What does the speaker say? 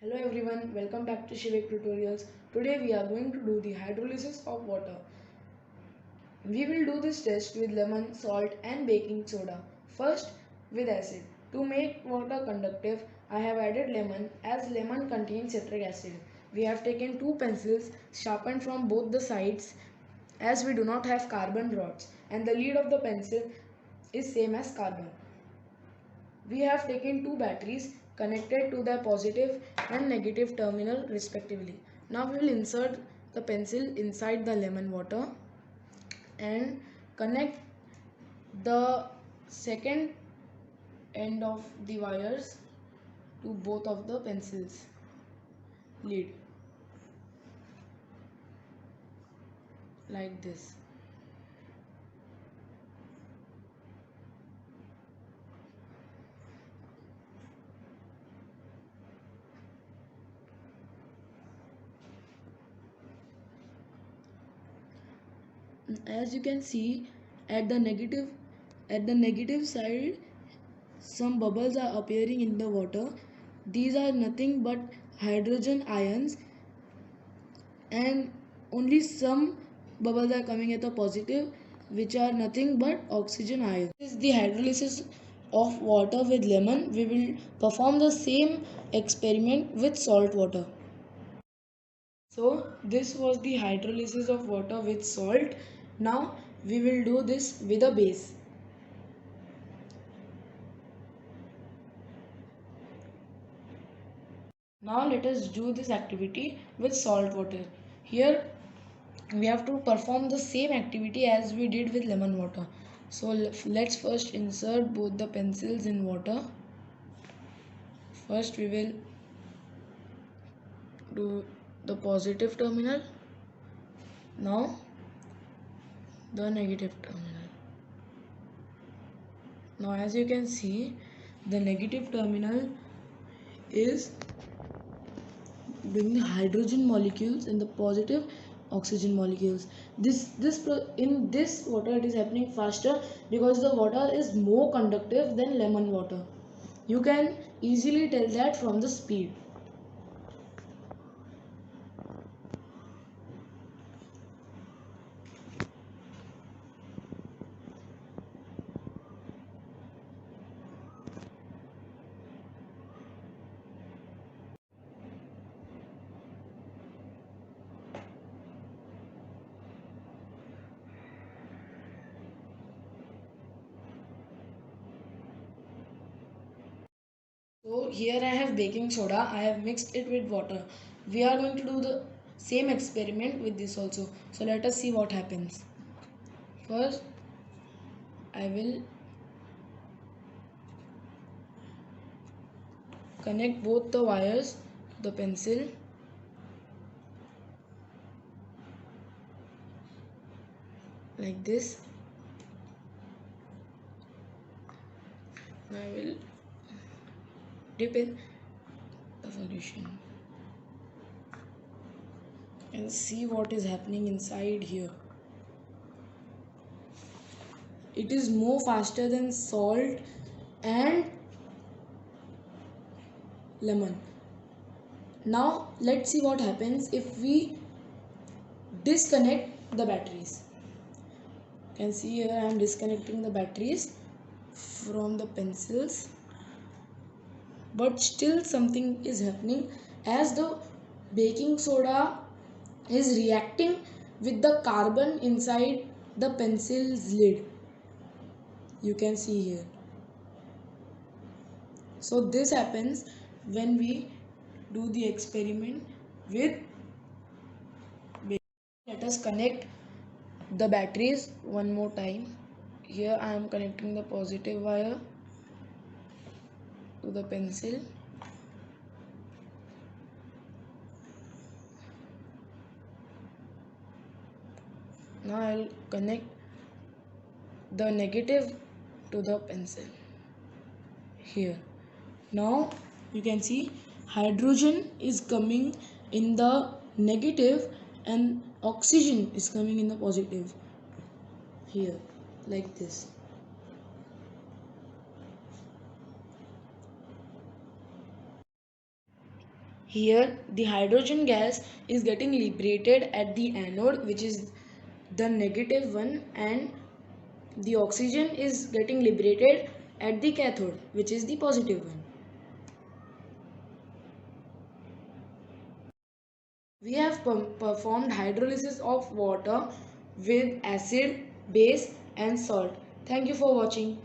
Hello everyone, welcome back to Shivik Tutorials. Today we are going to do the hydrolysis of water. We will do this test with lemon, salt and baking soda. First with acid. To make water conductive, I have added lemon as lemon contains citric acid. We have taken two pencils sharpened from both the sides as we do not have carbon rods and the lead of the pencil is same as carbon. We have taken two batteries connected to the positive and negative terminal respectively. Now we will insert the pencil inside the lemon water and connect the second end of the wires to both of the pencils lead like this. As you can see at the negative side some bubbles are appearing in the water. These are nothing but hydrogen ions and only some bubbles are coming at the positive which are nothing but oxygen ions. This is the hydrolysis of water with lemon. We will perform the same experiment with salt water. So this was the hydrolysis of water with salt. Now we will do this with a base. Now let us do this activity with salt water. Here we have to perform the same activity as we did with lemon water. So let's first insert both the pencils in water. First we will do the positive terminal. Now the negative terminal. Now as you can see, the negative terminal is bringing hydrogen molecules and the positive oxygen molecules. In this water it is happening faster because the water is more conductive than lemon water. You can easily tell that from the speed. So here I have baking soda. I have mixed it with water. We are going to do the same experiment with this also. So let us see what happens. First I will connect both the wires to the pencil like this. I will dip in the solution and see what is happening inside here. It is more faster than salt and lemon. Now let's see what happens if we disconnect the batteries. You can see here I am disconnecting the batteries from the pencils, but still something is happening as the baking soda is reacting with the carbon inside the pencil's lid. You can see here. So this happens when we do the experiment with baking. Let us connect the batteries one more time. Here I am connecting the positive wire to the pencil. Now I will connect the negative to the pencil here. Now you can see hydrogen is coming in the negative and oxygen is coming in the positive here like this. Here the hydrogen gas is getting liberated at the anode, which is the negative one, and the oxygen is getting liberated at the cathode, which is the positive one. We have performed hydrolysis of water with acid, base and salt. Thank you for watching.